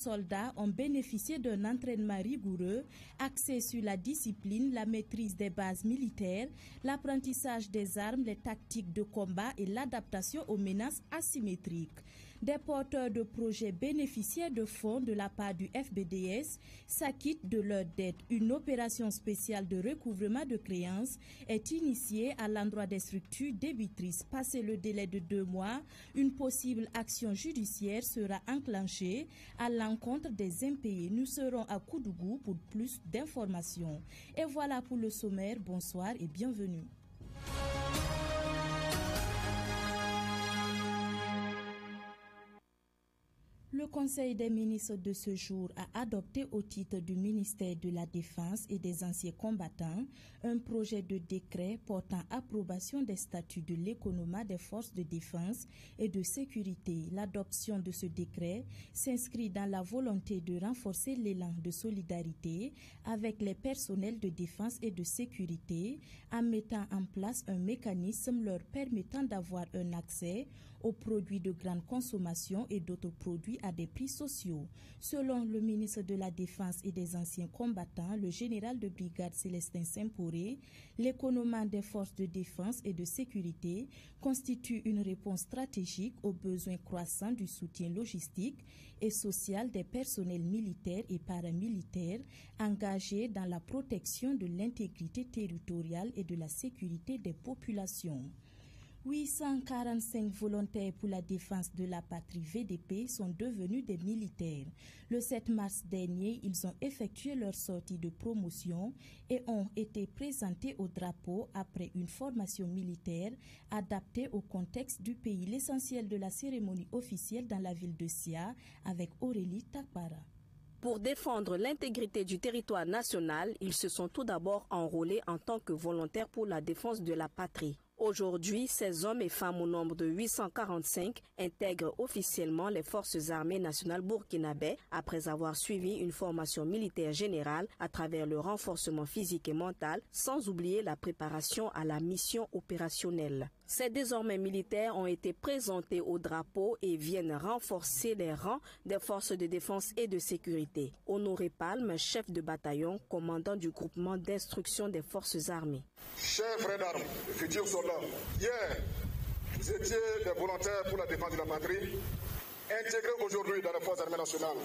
Soldats ont bénéficié d'un entraînement rigoureux axé sur la discipline, la maîtrise des bases militaires, l'apprentissage des armes, les tactiques de combat et l'adaptation aux menaces asymétriques. Des porteurs de projets bénéficiaires de fonds de la part du FBDS s'acquittent de leur dette. Une opération spéciale de recouvrement de créances est initiée à l'endroit des structures débitrices. Passé le délai de 2 mois, une possible action judiciaire sera enclenchée à l'encontre des impayés. Nous serons à Koudougou pour plus d'informations. Et voilà pour le sommaire. Bonsoir et bienvenue. Le Conseil des ministres de ce jour a adopté au titre du ministère de la Défense et des anciens combattants un projet de décret portant approbation des statuts de l'économat des forces de défense et de sécurité. L'adoption de ce décret s'inscrit dans la volonté de renforcer l'élan de solidarité avec les personnels de défense et de sécurité en mettant en place un mécanisme leur permettant d'avoir un accès aux produits de grande consommation et d'autres produits à des prix sociaux. Selon le ministre de la Défense et des anciens combattants, le général de brigade Célestin Saint-Poré, l'économat des forces de défense et de sécurité constitue une réponse stratégique aux besoins croissants du soutien logistique et social des personnels militaires et paramilitaires engagés dans la protection de l'intégrité territoriale et de la sécurité des populations. 845 volontaires pour la défense de la patrie VDP sont devenus des militaires. Le 7 mars dernier, ils ont effectué leur sortie de promotion et ont été présentés au drapeau après une formation militaire adaptée au contexte du pays. L'essentiel de la cérémonie officielle dans la ville de Sia avec Aurélie Takpara. Pour défendre l'intégrité du territoire national, ils se sont tout d'abord enrôlés en tant que volontaires pour la défense de la patrie. Aujourd'hui, ces hommes et femmes au nombre de 845 intègrent officiellement les forces armées nationales burkinabè après avoir suivi une formation militaire générale à travers le renforcement physique et mental, sans oublier la préparation à la mission opérationnelle. Ces désormais militaires ont été présentés au drapeau et viennent renforcer les rangs des forces de défense et de sécurité. Honoré Palme, chef de bataillon, commandant du groupement d'instruction des forces armées. Chers frères d'armes, futurs soldats, hier, vous étiez des volontaires pour la défense de la patrie, intégrés aujourd'hui dans les forces armées nationales.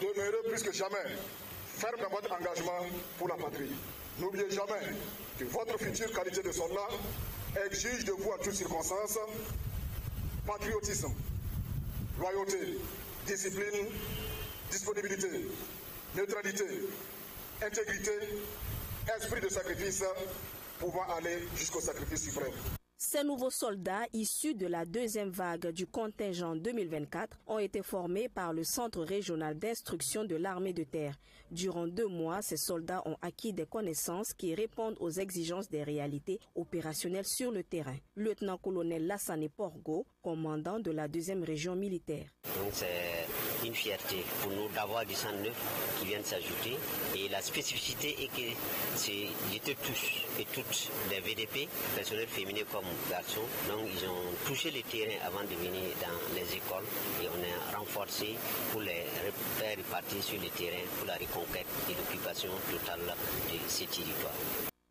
Demeurez plus que jamais ferme dans votre engagement pour la patrie. N'oubliez jamais que votre future qualité de soldat exige de vous en toutes circonstances patriotisme, loyauté, discipline, disponibilité, neutralité, intégrité, esprit de sacrifice pouvant aller jusqu'au sacrifice suprême. Ces nouveaux soldats issus de la deuxième vague du contingent 2024 ont été formés par le Centre régional d'instruction de l'armée de terre. Durant 2 mois, ces soldats ont acquis des connaissances qui répondent aux exigences des réalités opérationnelles sur le terrain. Lieutenant-colonel Lassane Porgo, commandant de la 2e région militaire. Donc c'est une fierté pour nous d'avoir du sang neuf qui vient de s'ajouter. Et la spécificité est que j'étais tous et toutes des VDP, personnels féminins comme garçons. Donc ils ont touché le terrain avant de venir dans les écoles et on a renforcé pour les faire répartir sur le terrain pour la reconquête et l'occupation totale de ces territoires.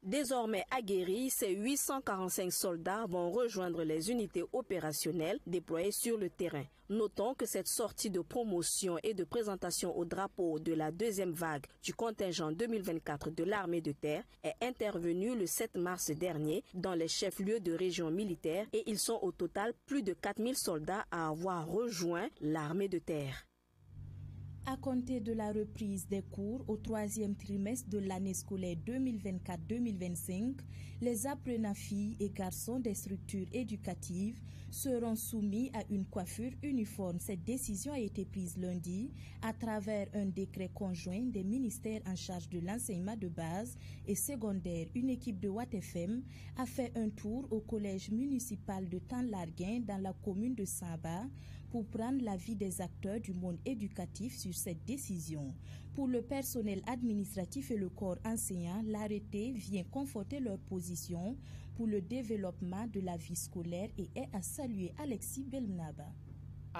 Désormais aguerris, ces 845 soldats vont rejoindre les unités opérationnelles déployées sur le terrain. Notons que cette sortie de promotion et de présentation au drapeau de la deuxième vague du contingent 2024 de l'armée de terre est intervenue le 7 mars dernier dans les chefs-lieux de régions militaires et ils sont au total plus de 4000 soldats à avoir rejoint l'armée de terre. À compter de la reprise des cours au 3e trimestre de l'année scolaire 2024-2025, les apprenants filles et garçons des structures éducatives seront soumis à une coiffure uniforme. Cette décision a été prise lundi à travers un décret conjoint des ministères en charge de l'enseignement de base et secondaire. Une équipe de Watt FM a fait un tour au collège municipal de Tanlarguin dans la commune de Saba pour prendre l'avis des acteurs du monde éducatif sur cette décision. Pour le personnel administratif et le corps enseignant, l'arrêté vient conforter leur position pour le développement de la vie scolaire et est à saluer. Alexis Belnaba.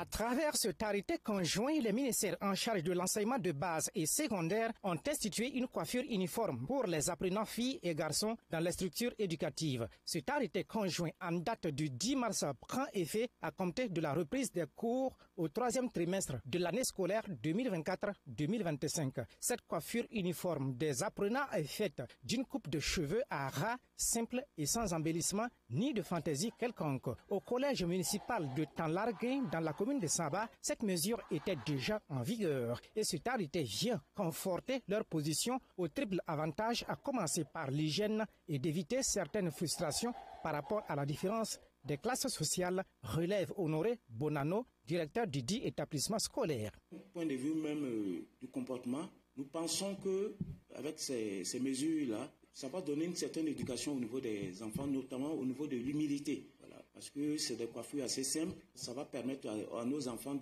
À travers cet arrêté conjoint, les ministères en charge de l'enseignement de base et secondaire ont institué une coiffure uniforme pour les apprenants filles et garçons dans les structures éducatives. Cet arrêté conjoint en date du 10 mars prend effet à compter de la reprise des cours au 3e trimestre de l'année scolaire 2024-2025. Cette coiffure uniforme des apprenants est faite d'une coupe de cheveux à ras, simple et sans embellissement ni de fantaisie quelconque. Au collège municipal de Tanlarguin, dans la commune de Saba, cette mesure était déjà en vigueur et cet arrêté vient conforter leur position au triple avantage, à commencer par l'hygiène et d'éviter certaines frustrations par rapport à la différence des classes sociales, relève Honoré Bonanno, directeur du dit établissement scolaire. Du point de vue même du comportement, nous pensons que avec ces mesures-là, ça va donner une certaine éducation au niveau des enfants, notamment au niveau de l'humilité. Voilà, parce que c'est des coiffures assez simples. Ça va permettre à nos enfants,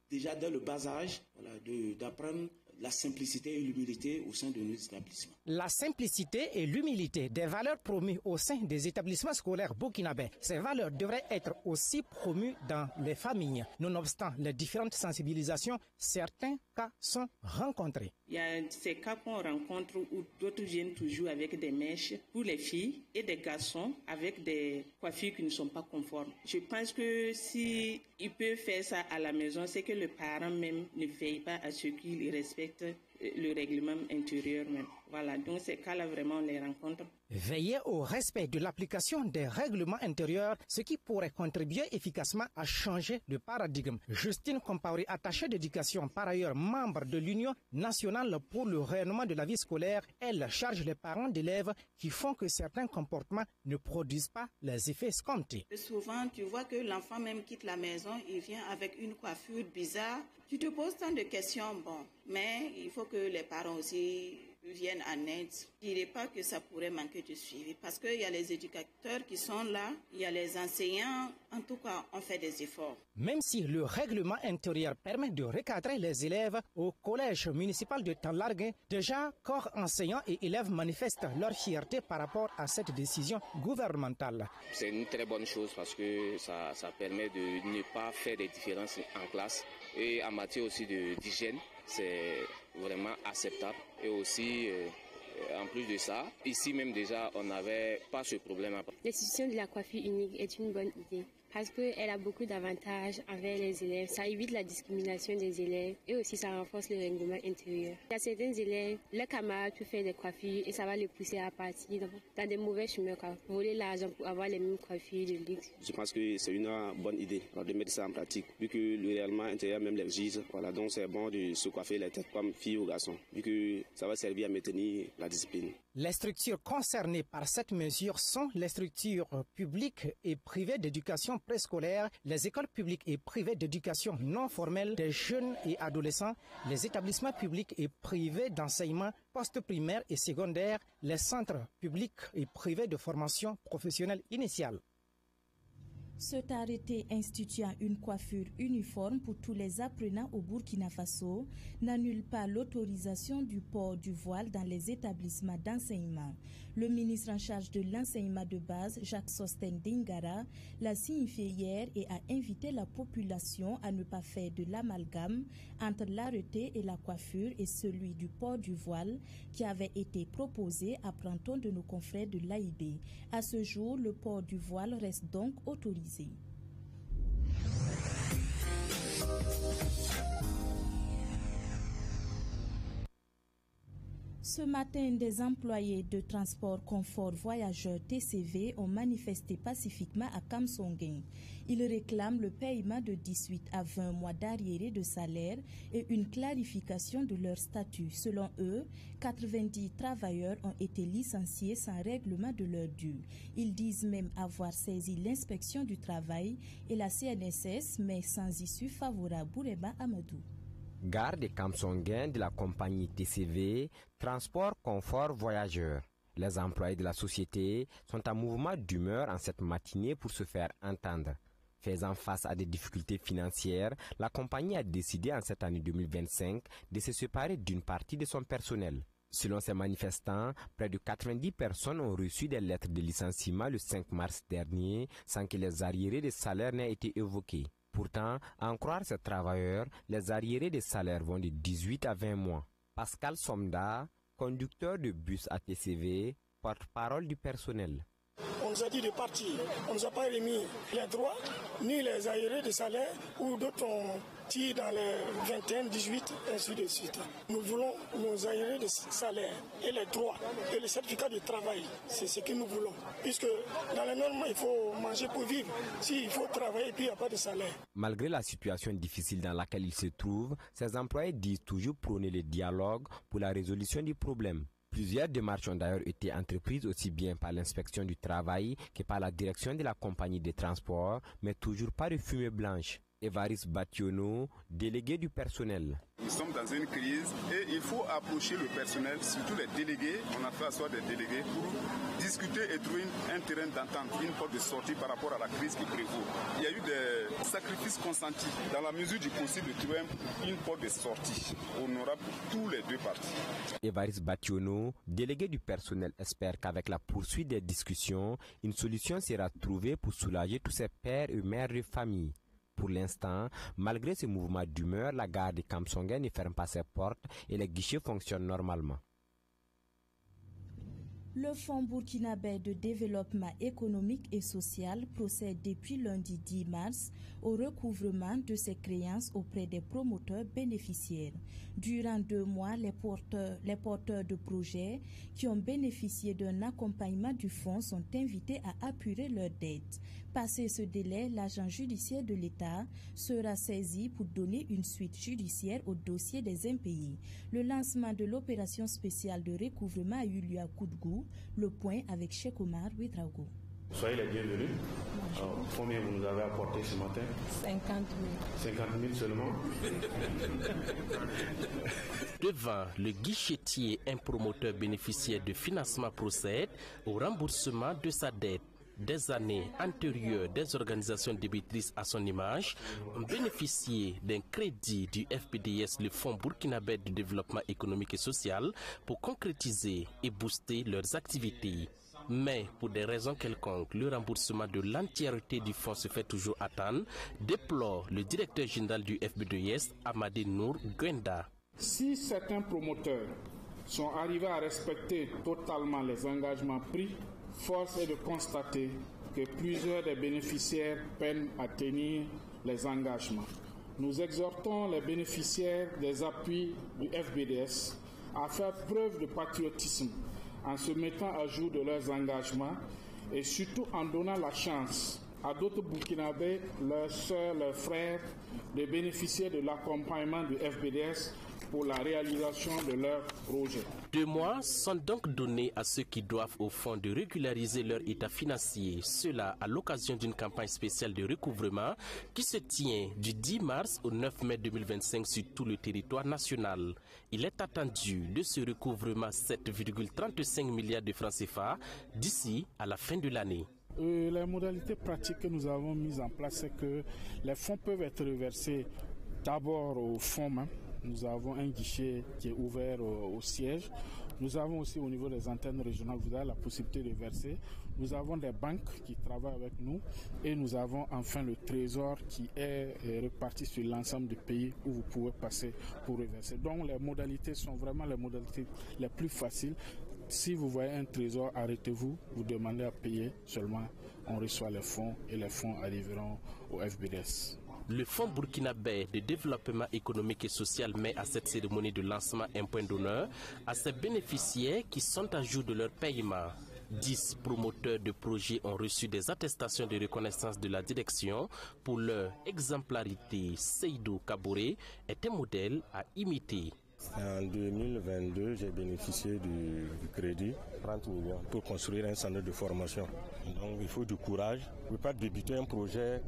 déjà dès le bas âge, voilà, d'apprendre la simplicité et l'humilité au sein de nos établissements. La simplicité et l'humilité, des valeurs promues au sein des établissements scolaires burkinabés. Ces valeurs devraient être aussi promues dans les familles. Nonobstant les différentes sensibilisations, certains cas sont rencontrés. Il y a ces cas qu'on rencontre où d'autres viennent toujours avec des mèches pour les filles et des garçons avec des coiffures qui ne sont pas conformes. Je pense que si ils peuvent faire ça à la maison, c'est que le parent même ne veille pas à ce qu'il respecte le règlement intérieur même. Voilà, donc ces cas-là, vraiment, on les rencontre. Veiller au respect de l'application des règlements intérieurs, ce qui pourrait contribuer efficacement à changer le paradigme. Justine Compaoré, attachée d'éducation, par ailleurs membre de l'Union nationale pour le rayonnement de la vie scolaire, elle charge les parents d'élèves qui font que certains comportements ne produisent pas les effets escomptés. Souvent, tu vois que l'enfant même quitte la maison, il vient avec une coiffure bizarre. Tu te poses tant de questions, bon, mais il faut que les parents aussi viennent en aide. Je ne dirais pas que ça pourrait manquer de suivi parce qu'il y a les éducateurs qui sont là, il y a les enseignants, en tout cas on fait des efforts. Même si le règlement intérieur permet de recadrer les élèves au collège municipal de Tanlarguin, déjà corps enseignants et élèves manifestent leur fierté par rapport à cette décision gouvernementale. C'est une très bonne chose parce que ça permet de ne pas faire des différences en classe et en matière aussi d'hygiène. C'est vraiment acceptable. Et aussi, en plus de ça, ici même déjà, on n'avait pas ce problème. L'institution de la coiffure unique est une bonne idée parce qu'elle a beaucoup d'avantages envers les élèves. Ça évite la discrimination des élèves et aussi ça renforce le règlement intérieur. Il y a certains élèves, leurs camarades peuvent faire des coiffures et ça va les pousser à partir dans des mauvais chemins, voler l'argent pour avoir les mêmes coiffures de luxe. Je pense que c'est une bonne idée de mettre ça en pratique, vu que le règlement intérieur même l'exige. Voilà, donc c'est bon de se coiffer les têtes comme filles ou garçons, vu que ça va servir à maintenir la discipline. Les structures concernées par cette mesure sont les structures publiques et privées d'éducation préscolaire, les écoles publiques et privées d'éducation non formelle des jeunes et adolescents, les établissements publics et privés d'enseignement post-primaire et secondaire, les centres publics et privés de formation professionnelle initiale. Cet arrêté instituant une coiffure uniforme pour tous les apprenants au Burkina Faso n'annule pas l'autorisation du port du voile dans les établissements d'enseignement. Le ministre en charge de l'enseignement de base, Jacques Sosten Dingara, l'a signifié hier et a invité la population à ne pas faire de l'amalgame entre l'arrêté et la coiffure et celui du port du voile qui avait été proposé, apprend-on de nos confrères de l'AIB. À ce jour, le port du voile reste donc autorisé. Ce matin, des employés de transport confort voyageurs TCV ont manifesté pacifiquement à Kamsonguin. Ils réclament le paiement de 18 à 20 mois d'arriérés de salaire et une clarification de leur statut. Selon eux, 90 travailleurs ont été licenciés sans règlement de leurs dus. Ils disent même avoir saisi l'inspection du travail et la CNSS, mais sans issue favorable. Boureba Amadou. Gare de Kamsonguin de la compagnie TCV, Transport Confort Voyageurs. Les employés de la société sont en mouvement d'humeur en cette matinée pour se faire entendre. Faisant face à des difficultés financières, la compagnie a décidé en cette année 2025 de se séparer d'une partie de son personnel. Selon ces manifestants, près de 90 personnes ont reçu des lettres de licenciement le 5 mars dernier sans que les arriérés de salaire n'aient été évoqués. Pourtant, à en croire ces travailleurs, les arriérés des salaires vont de 18 à 20 mois. Pascal Somda, conducteur de bus à TCV, porte-parole du personnel. On nous a dit de partir. On ne nous a pas remis les droits, ni les arriérés de salaire, ou d'autres ont tiré dans les 21, 18, ainsi de suite. Nous voulons nos arriérés de salaire et les droits et les certificats de travail. C'est ce que nous voulons. Puisque dans les normes, il faut manger pour vivre. S'il faut travailler, puis il n'y a pas de salaire. Malgré la situation difficile dans laquelle ils se trouvent, ces employés disent toujours prôner le dialogue pour la résolution du problème. Plusieurs démarches ont d'ailleurs été entreprises aussi bien par l'inspection du travail que par la direction de la compagnie de transport, mais toujours pas de fumée blanche. Évariste Bationo, délégué du personnel. Nous sommes dans une crise et il faut approcher le personnel, surtout les délégués. On a fait asseoir des délégués pour discuter et trouver un terrain d'entente, une porte de sortie par rapport à la crise qui prévaut. Il y a eu des sacrifices consentis dans la mesure du possible de trouver une porte de sortie honorable pour tous les deux parties. Évariste Bationo, délégué du personnel, espère qu'avec la poursuite des discussions, une solution sera trouvée pour soulager tous ces pères et mères de famille. Pour l'instant, malgré ce mouvement d'humeur, la gare de Kamsongen ne ferme pas ses portes et les guichets fonctionnent normalement. Le Fonds burkinabé de développement économique et social procède depuis lundi 10 mars au recouvrement de ses créances auprès des promoteurs bénéficiaires. Durant 2 mois, les porteurs de projets qui ont bénéficié d'un accompagnement du fonds sont invités à apurer leurs dettes. Passé ce délai, l'agent judiciaire de l'État sera saisi pour donner une suite judiciaire au dossier des impayés. Le lancement de l'opération spéciale de recouvrement a eu lieu à Koudgou. Le point avec Cheikh Omar Ouedraogo. Soyez les bienvenus. Alors, combien vous nous avez apporté ce matin? 50 000. 50 000 seulement. Devant le guichetier, un promoteur bénéficiaire de financement procède au remboursement de sa dette. Des années antérieures, des organisations débitrices à son image ont bénéficié d'un crédit du FBDS, le Fonds burkinabé de développement économique et social, pour concrétiser et booster leurs activités. Mais pour des raisons quelconques, le remboursement de l'entièreté du fonds se fait toujours attendre, déplore le directeur général du FBDS, Amadé Nour Gwenda. Si certains promoteurs sont arrivés à respecter totalement les engagements pris, force est de constater que plusieurs des bénéficiaires peinent à tenir les engagements. Nous exhortons les bénéficiaires des appuis du FBDS à faire preuve de patriotisme en se mettant à jour de leurs engagements et surtout en donnant la chance à d'autres Burkinabés, leurs sœurs, leurs frères, de bénéficier de l'accompagnement du FBDS pour la réalisation de leurs projets. 2 mois sont donc donnés à ceux qui doivent au fonds de régulariser leur état financier. Cela à l'occasion d'une campagne spéciale de recouvrement qui se tient du 10 mars au 9 mai 2025 sur tout le territoire national. Il est attendu de ce recouvrement 7,35 milliards de francs CFA d'ici à la fin de l'année. Les modalités pratiques que nous avons mises en place, c'est que les fonds peuvent être reversés d'abord au fonds même. Nous avons un guichet qui est ouvert au siège. Nous avons aussi au niveau des antennes régionales, vous avez la possibilité de verser. Nous avons des banques qui travaillent avec nous et nous avons enfin le trésor qui est réparti sur l'ensemble du pays où vous pouvez passer pour reverser. Donc les modalités sont vraiment les modalités les plus faciles. Si vous voyez un trésor, arrêtez-vous, vous demandez à payer seulement, on reçoit les fonds et les fonds arriveront au FBDS. Le Fonds burkinabé de développement économique et social met à cette cérémonie de lancement un point d'honneur à ses bénéficiaires qui sont à jour de leur paiement. 10 promoteurs de projets ont reçu des attestations de reconnaissance de la direction pour leur exemplarité. Seydou Kabouré est un modèle à imiter. En 2022, j'ai bénéficié du crédit 30 millions pour construire un centre de formation. Donc il faut du courage. On ne peut pas débuter un projet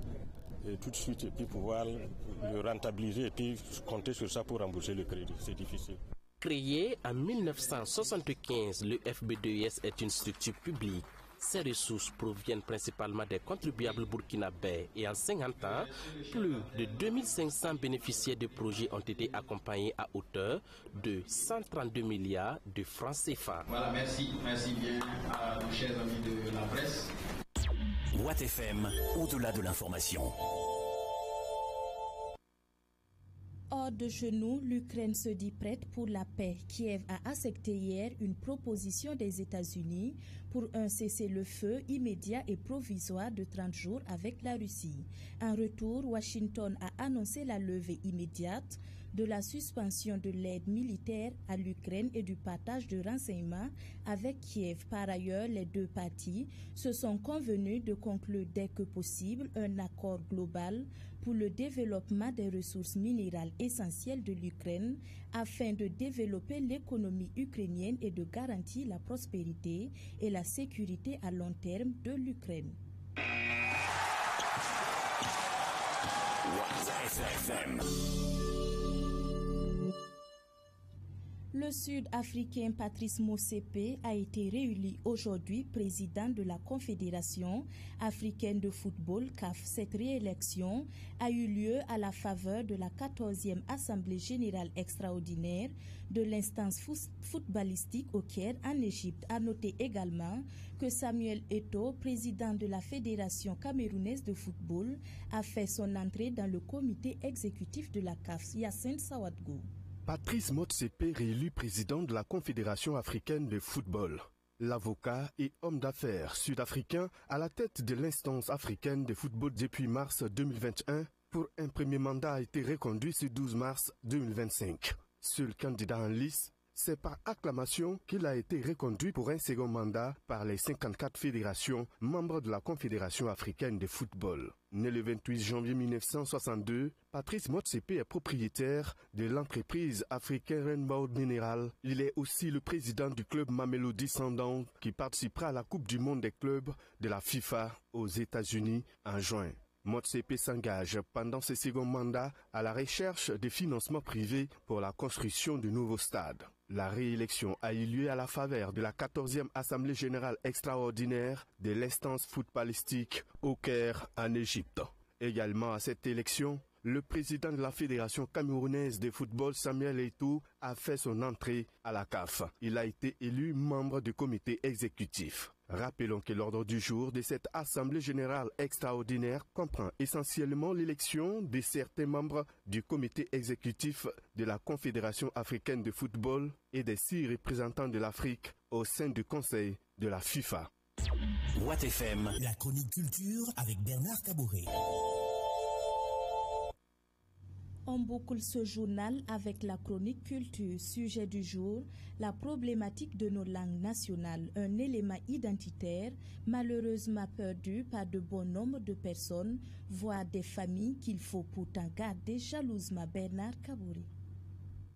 et tout de suite et puis pouvoir le rentabiliser et puis compter sur ça pour rembourser le crédit. C'est difficile. Créé en 1975, le FBDS est une structure publique. Ses ressources proviennent principalement des contribuables burkinabés et en 50 ans, plus de 2500 bénéficiaires de projets ont été accompagnés à hauteur de 132 milliards de francs CFA. Voilà, merci bien à nos chers amis de la presse. Watt FM, au-delà de l'information. Encore de genoux, l'Ukraine se dit prête pour la paix. Kiev a accepté hier une proposition des États-Unis pour un cessez-le-feu immédiat et provisoire de 30 jours avec la Russie. En retour, Washington a annoncé la levée immédiate de la suspension de l'aide militaire à l'Ukraine et du partage de renseignements avec Kiev. Par ailleurs, les deux parties se sont convenus de conclure dès que possible un accord global pour le développement des ressources minérales essentielles de l'Ukraine afin de développer l'économie ukrainienne et de garantir la prospérité et la sécurité à long terme de l'Ukraine. Le Sud-Africain Patrice Motsepe a été réélu aujourd'hui président de la Confédération africaine de football CAF. Cette réélection a eu lieu à la faveur de la 14e Assemblée générale extraordinaire de l'instance footballistique au Caire en Égypte. À noter également que Samuel Eto'o, président de la Fédération camerounaise de football, a fait son entrée dans le comité exécutif de la CAF. Yacine Sawadgou. Patrice Motsepe, réélu président de la Confédération africaine de football. L'avocat et homme d'affaires sud-africain à la tête de l'instance africaine de football depuis mars 2021 pour un premier mandat a été reconduit ce 12 mars 2025. Seul candidat en lice, c'est par acclamation qu'il a été reconduit pour un second mandat par les 54 fédérations membres de la Confédération africaine de football. Né le 28 janvier 1962, Patrice Motsepe est propriétaire de l'entreprise africaine Rainbow Mineral. Il est aussi le président du club Mamelodi Sundowns qui participera à la Coupe du monde des clubs de la FIFA aux États-Unis en juin. Motsepe s'engage pendant ce second mandat à la recherche de financements privés pour la construction de nouveaux stades. La réélection a eu lieu à la faveur de la 14e Assemblée générale extraordinaire de l'instance footballistique au Caire en Égypte. Également à cette élection, le président de la Fédération camerounaise de football, Samuel Eto'o, a fait son entrée à la CAF. Il a été élu membre du comité exécutif. Rappelons que l'ordre du jour de cette Assemblée générale extraordinaire comprend essentiellement l'élection de certains membres du comité exécutif de la Confédération africaine de football et des 6 représentants de l'Afrique au sein du Conseil de la FIFA. Watt FM, la chronique culture avec Bernard Cabouret. On boucle ce journal avec la chronique culture. Sujet du jour, la problématique de nos langues nationales, un élément identitaire malheureusement perdu par de bon nombre de personnes, voire des familles qu'il faut pourtant garder jalousement. Bernard Kabouri.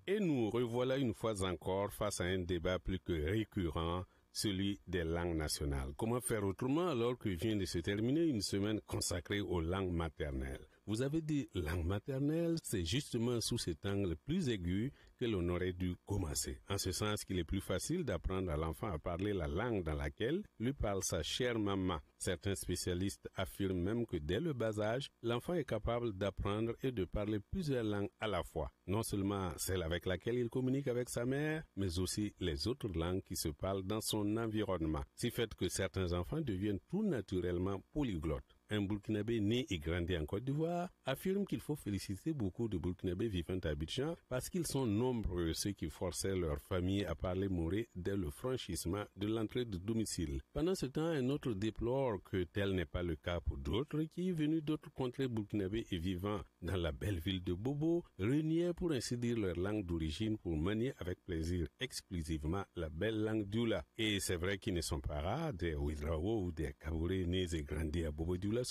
Et nous revoilà une fois encore face à un débat plus que récurrent, celui des langues nationales. Comment faire autrement alors que vient de se terminer une semaine consacrée aux langues maternelles? Vous avez dit langue maternelle, c'est justement sous cet angle plus aigu que l'on aurait dû commencer. En ce sens qu'il est plus facile d'apprendre à l'enfant à parler la langue dans laquelle lui parle sa chère maman. Certains spécialistes affirment même que dès le bas âge, l'enfant est capable d'apprendre et de parler plusieurs langues à la fois. Non seulement celle avec laquelle il communique avec sa mère, mais aussi les autres langues qui se parlent dans son environnement. Si fait que certains enfants deviennent tout naturellement polyglottes. Un Burkinabé né et grandi en Côte d'Ivoire affirme qu'il faut féliciter beaucoup de Burkinabés vivant à Abidjan parce qu'ils sont nombreux ceux qui forçaient leur famille à parler moré dès le franchissement de l'entrée de domicile. Pendant ce temps, un autre déplore que tel n'est pas le cas pour d'autres qui, venus d'autres contrées burkinabés et vivant dans la belle ville de Bobo, reniaient pour ainsi dire leur langue d'origine pour manier avec plaisir exclusivement la belle langue d'Oula. Et c'est vrai qu'ils ne sont pas rares, des Ouidrao ou des Kabouré nés et grandis à Bobo d'Oula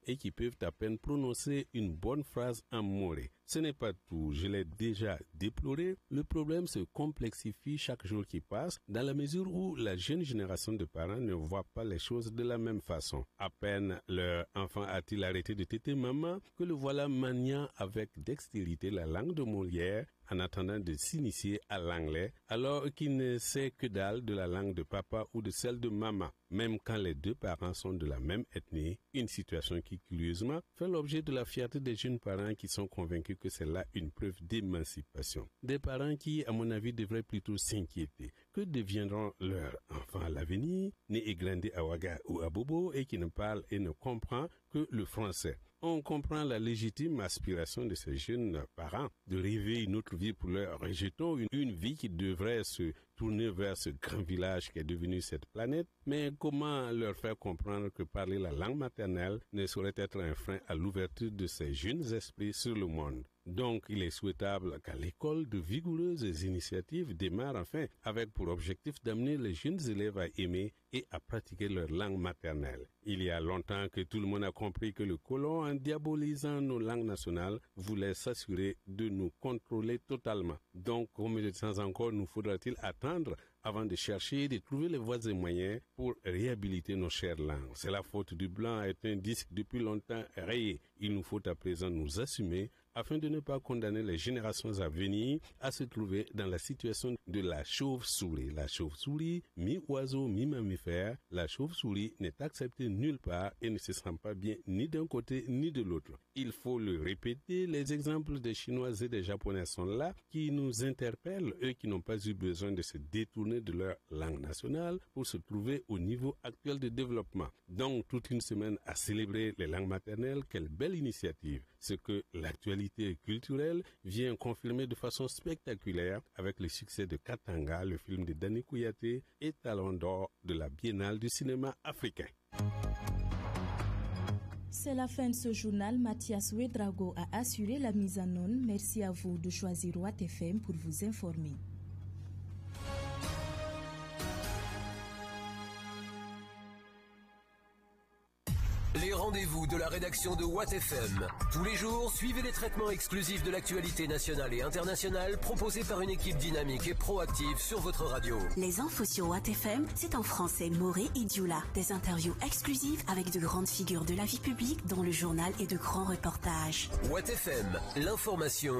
et qui peuvent à peine prononcer une bonne phrase en moré. Ce n'est pas tout, je l'ai déjà déploré, le problème se complexifie chaque jour qui passe dans la mesure où la jeune génération de parents ne voit pas les choses de la même façon. À peine leur enfant a-t-il arrêté de téter maman que le voilà maniant avec dextérité la langue de Molière en attendant de s'initier à l'anglais, alors qu'il ne sait que dalle de la langue de papa ou de celle de maman, même quand les deux parents sont de la même ethnie, une situation qui, curieusement, fait l'objet de la fierté des jeunes parents qui sont convaincus que c'est là une preuve d'émancipation. Des parents qui, à mon avis, devraient plutôt s'inquiéter. Que deviendront leurs enfants à l'avenir, nés et grandis à Ouaga ou à Bobo, et qui ne parlent et ne comprennent que le français? On comprend la légitime aspiration de ces jeunes parents de rêver une autre vie pour leurs rejetons, une vie qui devrait se tourner vers ce grand village qui est devenu cette planète. Mais comment leur faire comprendre que parler la langue maternelle ne saurait être un frein à l'ouverture de ces jeunes esprits sur le monde? Donc, il est souhaitable qu'à l'école, de vigoureuses initiatives démarrent enfin avec pour objectif d'amener les jeunes élèves à aimer et à pratiquer leur langue maternelle. Il y a longtemps que tout le monde a compris que le colon, en diabolisant nos langues nationales, voulait s'assurer de nous contrôler totalement. Donc, combien de temps encore nous faudra-t-il attendre avant de chercher et de trouver les voies et moyens pour réhabiliter nos chères langues? C'est la faute du blanc est un disque depuis longtemps rayé. Il nous faut à présent nous assumer afin de ne pas condamner les générations à venir à se trouver dans la situation de la chauve-souris. La chauve-souris, mi-oiseau, mi-mammifère, la chauve-souris n'est acceptée nulle part et ne se sent pas bien ni d'un côté ni de l'autre. Il faut le répéter, les exemples des Chinois et des Japonais sont là, qui nous interpellent, eux qui n'ont pas eu besoin de se détourner de leur langue nationale pour se trouver au niveau actuel de développement. Donc, toute une semaine à célébrer les langues maternelles, quelle belle initiative! Ce que l'actualité culturelle vient confirmer de façon spectaculaire avec le succès de Katanga, le film de Dani Kouyaté et Talon d'or de la Biennale du cinéma africain. C'est la fin de ce journal. Mathias Ouedraogo a assuré la mise en onde. Merci à vous de choisir Watt FM pour vous informer. Les rendez-vous de la rédaction de Watt FM. Tous les jours, suivez les traitements exclusifs de l'actualité nationale et internationale proposés par une équipe dynamique et proactive sur votre radio. Les infos sur Watt FM, c'est en français Moré et Dioula. Des interviews exclusives avec de grandes figures de la vie publique dans le journal et de grands reportages. Watt FM, l'information